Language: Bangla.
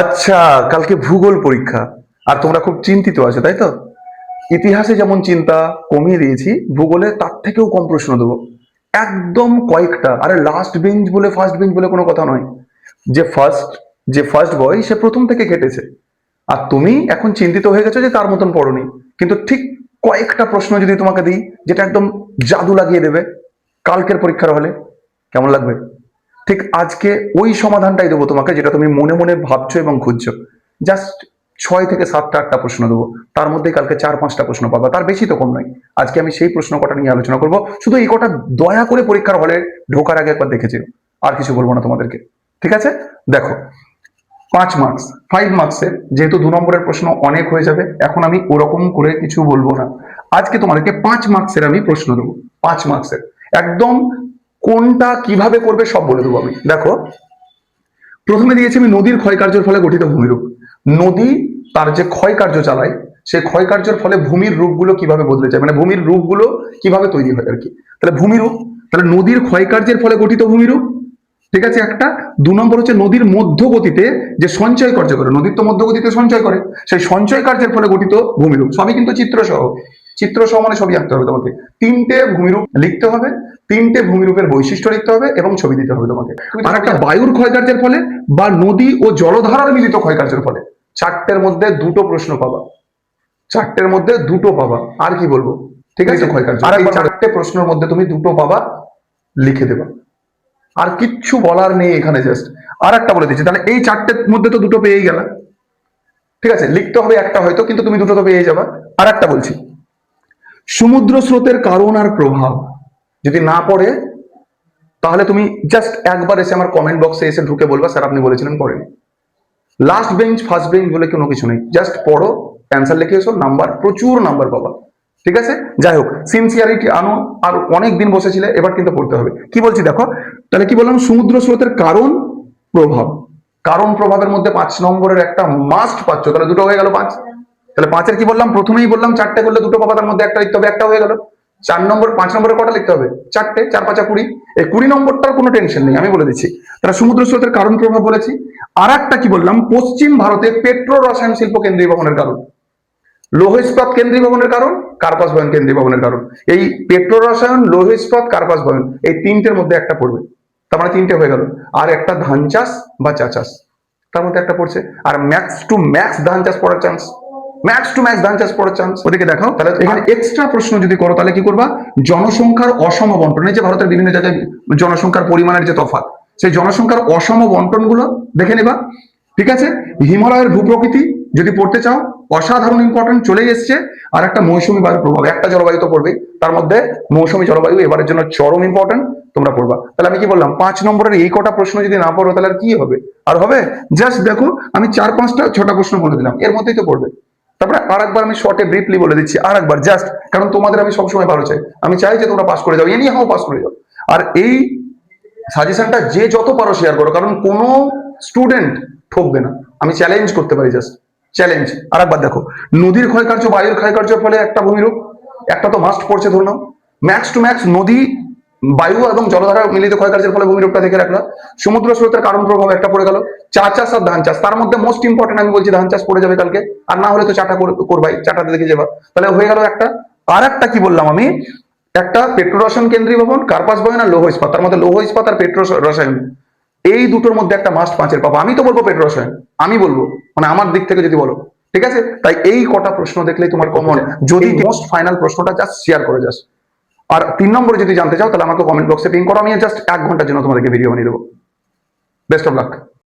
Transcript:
আচ্ছা, কালকে ভূগোল পরীক্ষা আর তোমরা খুব চিন্তিত আছো, তাই তো? ইতিহাসে যেমন চিন্তা কমিয়ে দিয়েছি, ভূগোলে তার থেকেও কম প্রশ্ন দেবো। একদম কয়েকটা। আরে লাস্ট বেঞ্চ বলে ফার্স্ট বেঞ্চ বলে কোনো কথা নয়। যে ফার্স্ট যে ফার্স্ট বয় সে প্রথম থেকে কেটেছে, আর তুমি এখন চিন্তিত হয়ে গেছো যে তার মতন পড়োনি। কিন্তু ঠিক কয়েকটা প্রশ্ন যদি তোমাকে দিই, যেটা একদম জাদু লাগিয়ে দেবে কালকের পরীক্ষার হলে, কেমন লাগবে? ঠিক আজকে ওই সমাধানটাই দেবো তোমাকে, যেটা তুমি মনে মনে ভাবছো এবং খুঁজছো। জাস্ট 6 থেকে 7টা 8টা প্রশ্ন দেবো, তার মধ্যে কালকে 4-5টা প্রশ্ন পাবা, তার বেশি তো কম নয়। আজকে আমি সেই প্রশ্ন কটা নিয়ে আলোচনা করবো। শুধু এই কটা দয়া করে পরীক্ষার হলে ঢোকার আগে একবার দেখেছি, আর কিছু বলবো না তোমাদেরকে। ঠিক আছে? দেখো, 5 মার্কস, 5 মার্কসের যেহেতু 2 নম্বরের প্রশ্ন অনেক হয়ে যাবে, এখন আমি ওরকম করে কিছু বলবো না। আজকে তোমাদেরকে 5 মার্কসের আমি প্রশ্ন দেবো। 5 মার্কসের একদম কোনটা কিভাবে করবে সব বলে দেবো আমি। দেখো, প্রথমে দিয়েছি আমি নদীর ক্ষয়কার্যের ফলে গঠিত ভূমিরূপ। নদী তার যে ক্ষয়কার্য চালায়, সেই ক্ষয়কার্যের ফলে ভূমির রূপগুলো কিভাবে বদলে যায়, মানে ভূমির রূপগুলো কিভাবে তৈরি হয় আর কি। তাহলে ভূমিরূপ, তাহলে নদীর ক্ষয়কার্যের ফলে গঠিত ভূমিরূপ। ঠিক আছে একটা। 2 নম্বর হচ্ছে নদীর মধ্যগতিতে যে সঞ্চয় কার্য করে, নদীর তো মধ্যগতিতে সঞ্চয় করে, সেই সঞ্চয় কার্যের ফলে গঠিত ভূমিরূপ। সবই কিন্তু চিত্রসহ, চিত্রসহ মানে ছবি আঁকতে হবে তোমাকে। 3টে ভূমিরূপ লিখতে হবে, 3টে ভূমিরূপের বৈশিষ্ট্য লিখতে হবে এবং ছবি দিতে হবে তোমাকে। আর একটা বায়ুর ক্ষয়কার্যের ফলে বা নদী ও জলধারার মিলিত ক্ষয়কার্যের ফলে। 4টের মধ্যে 2টো প্রশ্ন পাবা, 4টের মধ্যে 2টো পাবা। আর কি বলবো? ঠিক আছে, ক্ষয়কার্য। আর এই 4টে প্রশ্নের মধ্যে তুমি 2টো পাবা, লিখে দেবা। আর কিচ্ছু বলার নেই এখানে, জাস্ট আর একটা বলে দিচ্ছি। তাহলে এই 4টের মধ্যে তো 2টো পেয়েই গেলা। ঠিক আছে, লিখতে হবে একটা হয়তো, কিন্তু তুমি 2টো তো পেয়ে যাবা। আর একটা বলছি, সমুদ্র স্রোতের কারণ আর প্রভাব যদি না পড়ে, তাহলে তুমি জাস্ট একবার এসে আমার কমেন্ট বক্সে এসে ঢুকে বলবা, স্যার আপনি বলেছিলেন পড়েনি। লাস্ট বেঞ্চ ফার্স্ট বেঞ্চ বলে কোনো কিছু নেই, জাস্ট পড়ো, অ্যান্সার লিখে এসো, নাম্বার প্রচুর নাম্বার পাবা। ঠিক আছে, যাই হোক, সিনসিয়ারিটি আনো। আর অনেক দিন বসেছিলে, এবার কিন্তু পড়তে হবে। কি বলছি দেখো, তাহলে কি বললাম? সমুদ্র স্রোতের কারণ প্রভাব। কারণ প্রভাবের মধ্যে 5 নম্বরের একটা মাস্ট পাচ্ছ, তাহলে 2টো হয়ে গেল 5। তাহলে 5-এর কি বললাম? প্রথমেই বললাম 4টে করলে 2টো পাবা, তার মধ্যে একটা লিখতে হবে, একটা হয়ে গেল। 4 নম্বর, 5 নম্বরের কটা লিখতে হবে? 4টে, 4 × 5 = 20। এই 20 নম্বরটার কোনো টেনশন নেই, আমি বলে দিচ্ছি। তাহলে সমুদ্র স্রোতের কারণ প্রভাব বলেছি। আর একটা কি বললাম? পশ্চিম ভারতে পেট্রো রসায়ন শিল্প কেন্দ্রীভবনের কারণ। লৌহ ইস্পাত কেন্দ্রীভবনের কারণ, কার্পাস বয়ন কেন্দ্রীভবনের কারণ। এই পেট্রো রসায়ন, লৌহ ইস্পাত, কার্পাস বয়ন, এই 3টের মধ্যে একটা পড়বে। তার মানে 3টে হয়ে গেল। আর একটা ধান চাষ বা চা চাষ, তার মধ্যে একটা পড়ছে। আর ম্যাক্স টু ম্যাক্স ধান চাষ পড়ার চান্স, ম্যাক্স টু ম্যাক্স ধান চাষ পড়ার চান্স। ওদিকে দেখাও। তাহলে এখানে এক্সট্রা প্রশ্ন যদি করো, তাহলে কি করবা? জনসংখ্যার অসম বন্টন, এই যে ভারতের বিভিন্ন জায়গায় জনসংখ্যার পরিমাণের যে তফাৎ, সেই জনসংখ্যার অসম বন্টন গুলো দেখে নেবা। ঠিক আছে, হিমালয়ের ভূপ্রকৃতি যদি পড়তে চাও, অসাধারণ ইম্পর্টেন্ট, চলেই এসছে। আর একটা মৌসুমী বায়ুর প্রভাব, একটা জলবায়ু তো পড়বেই, তার মধ্যে মৌসুমী জলবায়ু এবারের জন্য চরম ইম্পর্টেন্ট, তোমরা পড়বা। তাহলে আমি কি বললাম? 5 নম্বরের এই কটা প্রশ্ন যদি না পড়ো, তাহলে আর কি হবে? আর হবে? জাস্ট দেখো, আমি 4-5টা 6টা প্রশ্ন বলে দিলাম, এর মধ্যেই তো পড়বে। তারপরে আর একবার আমি শর্টে ব্রিফলি বলে দিচ্ছি, আর একবার জাস্ট, কারণ তোমাদের আমি সবসময় ভালো চাই, আমি চাই যে তোমরা পাস করে যাও, এনি হাও পাস করে যাও। আর এই সাজেশনটা যে যত পারো শেয়ার করো, কারণ কোনো স্টুডেন্ট ঠকবে না, আমি চ্যালেঞ্জ করতে পারি, জাস্ট চ্যালেঞ্জ। আর একবার দেখো, নদীর ক্ষয়কার্য, বায়ুর ক্ষয়কার্যের ফলে একটা ভূমিরূপ, একটা তো মাস্ট পড়ছে ধরুন। ম্যাক্স টু ম্যাক্স নদী, বায়ু এবং জলধারা মিলিত ক্ষয়কার্যের ফলে ভূমিরূপটা দেখে রাখলাম। সমুদ্র স্রোতের কারণ প্রভাব একটা পড়ে গেল। চা চাষ আর ধান চাষ, তার মধ্যে মোস্ট ইম্পর্টেন্ট আমি বলছি ধান চাষ পড়ে যাবে কালকে। আর না হলে তো চাটা করবাই, চাটাতে দেখে যাবা। তাহলে হয়ে গেল একটা। আর একটা কি বললাম আমি? একটা পেট্রো রসায়ন কেন্দ্রীভবন, কার্পাস বয়ন আর লৌহ ইস্পাত, তার মধ্যে লৌহ ইস্পাত আর পেট্রো রসায়ন, এই দুটোর মধ্যে একটা মাস্ট 5-এর পাবো। আমি তো বলবো পেট্রো রসায়ন, আমি বলবো, মানে আমার দিক থেকে যদি বলো। ঠিক আছে, তাই এই কটা প্রশ্ন দেখলেই তোমার কমন, যদি মোস্ট ফাইনাল প্রশ্নটা জাস্ট শেয়ার করে যাস। আর 3 নম্বরে যদি জানতে চাও, তাহলে আমাকে কমেন্ট বক্সে পিং করো, আমি জাস্ট 1 ঘন্টার জন্য তোমাদেরকে ভিডিও বানিয়ে দেবো। Best of luck.